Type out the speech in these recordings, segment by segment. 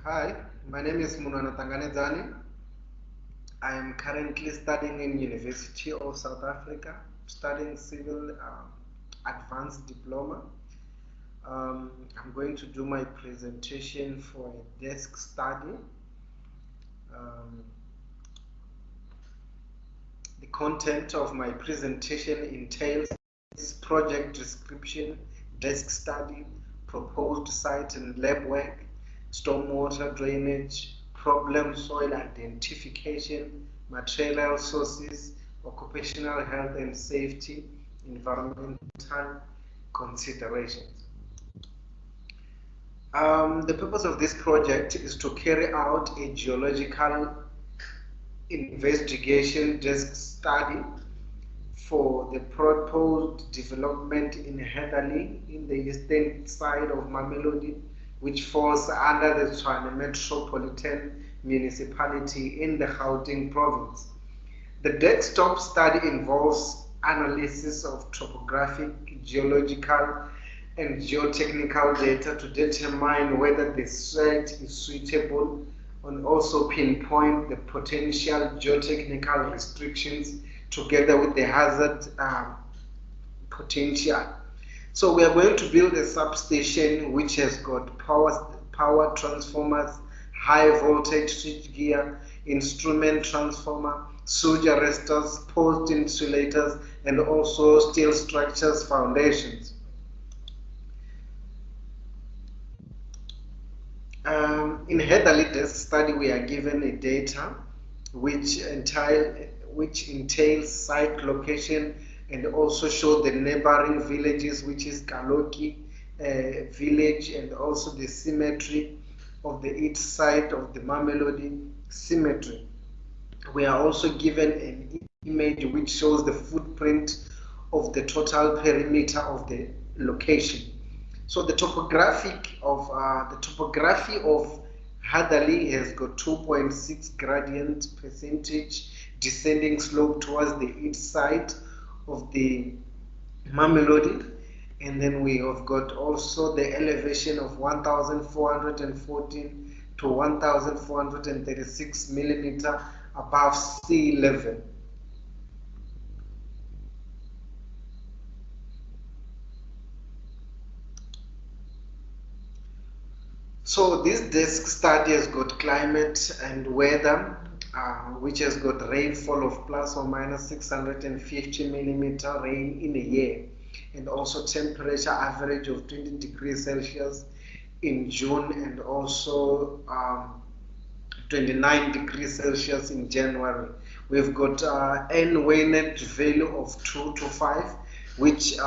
Hi, my name is Munwana. I am currently studying in University of South Africa, studying civil advanced diploma. I'm going to do my presentation for a desk study. Um, the content of my presentation entails project description, desk study, proposed site and lab work, stormwater drainage, problem soil identification, material sources, occupational health and safety, environmental considerations. The purpose of this project is to carry out a geological investigation desk study for the proposed development in Heatherley in the eastern side of Mamelodi, which falls under the Tshwane Metropolitan Municipality in the Gauteng province. The desktop study involves analysis of topographic, geological, and geotechnical data to determine whether the site is suitable and also pinpoint the potential geotechnical restrictions together with the hazard potential. So we are going to build a substation which has got power transformers, high voltage switchgear, instrument transformer, surge arresters, post insulators, and also steel structures foundations. In Heatherley desk study, we are given a data which entails site location and also show the neighboring villages, which is Kaloki village, and also the symmetry of the east side of the Mamelodi symmetry. We are also given an image which shows the footprint of the total perimeter of the location. So the topography of Hadley has got 2.6 gradient percentage descending slope towards the east side of the Mamelodi, and then we have got also the elevation of 1,414 to 1,436 millimeter above sea level. So this desk study has got climate and weather, which has got rainfall of plus or minus 650 millimeter rain in a year, and also temperature average of 20 degrees Celsius in June, and also 29 degrees Celsius in January. We've got N weighted value of 2 to 5, which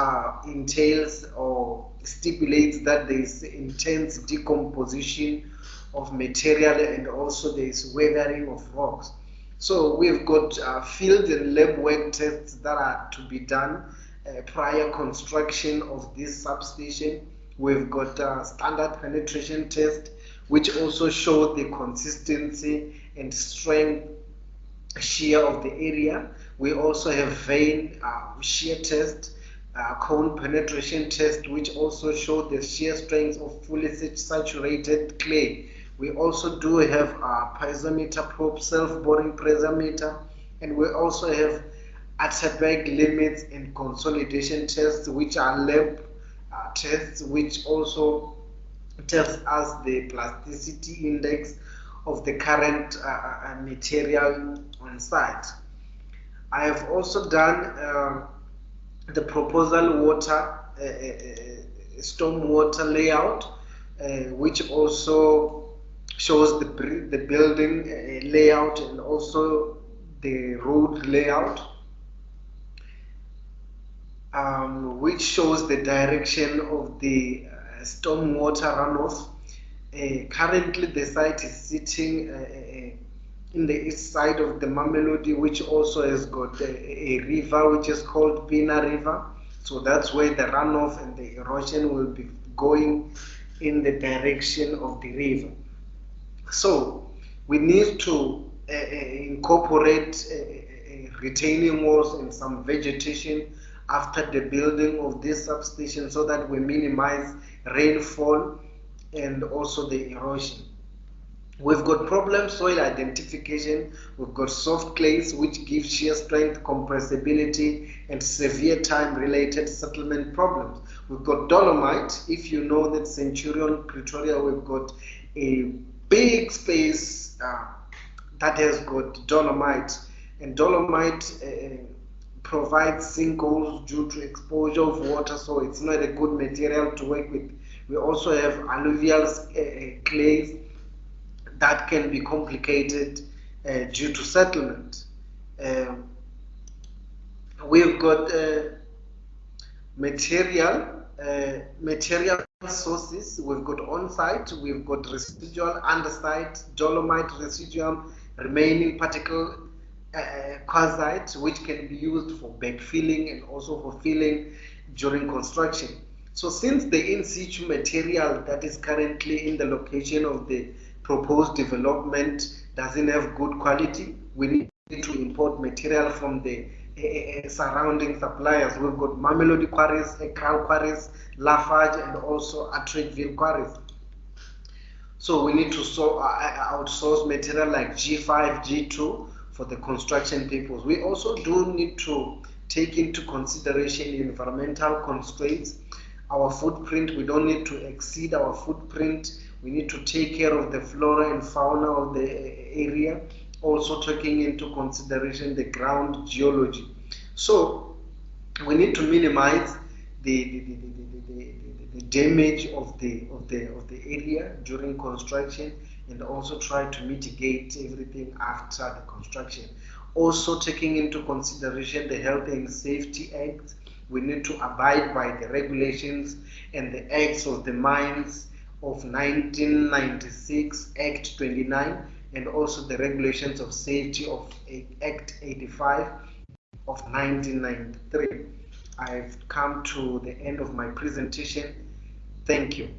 entails or stipulates that there is intense decomposition of material and also there is weathering of rocks. So we've got field and lab work tests that are to be done prior construction of this substation. We've got standard penetration test, which also show the consistency and strength shear of the area. We also have vein shear test, cone penetration test, which also show the shear strength of fully saturated clay. We also do have a piezometer probe, self-boring piezometer, and we also have Atterberg limits and consolidation tests, which are lab tests, which also tells us the plasticity index of the current material on site. I have also done the proposal water storm water layout, which also shows the building layout and also the road layout, which shows the direction of the stormwater runoff. Currently, the site is sitting in the east side of the Mamelodi, which also has got a river which is called Pina River. So that's where the runoff and the erosion will be going in the direction of the river. So we need to incorporate retaining walls and some vegetation after the building of this substation so that we minimize rainfall and also the erosion. We've got problem soil identification, we've got soft clays which give shear strength, compressibility, and severe time-related settlement problems. We've got dolomite. If you know that Centurion, Pretoria, we've got a big space that has got dolomite, and dolomite provides sinkholes due to exposure of water, so it's not a good material to work with. We also have alluvial clays that can be complicated due to settlement. We've got material sources. We've got on-site, we've got residual, undersite, dolomite residual, remaining particle quartzite, which can be used for backfilling and also for filling during construction. So since the in-situ material that is currently in the location of the proposed development doesn't have good quality, we need to import material from the surrounding suppliers. We've got Mamelodi quarries, Ekral quarries, Lafarge, and also Atteridgeville quarries. So we need to outsource material like G5, G2 for the construction purpose. We also do need to take into consideration environmental constraints. Our footprint, we don't need to exceed our footprint. We need to take care of the flora and fauna of the area, also taking into consideration the ground geology. So we need to minimize the damage of the area during construction, and also try to mitigate everything after the construction. Also taking into consideration the Health and Safety Act, we need to abide by the regulations and the acts of the Mines of 1996, Act 29, and also the regulations of safety of Act 85 of 1993. I've come to the end of my presentation. Thank you.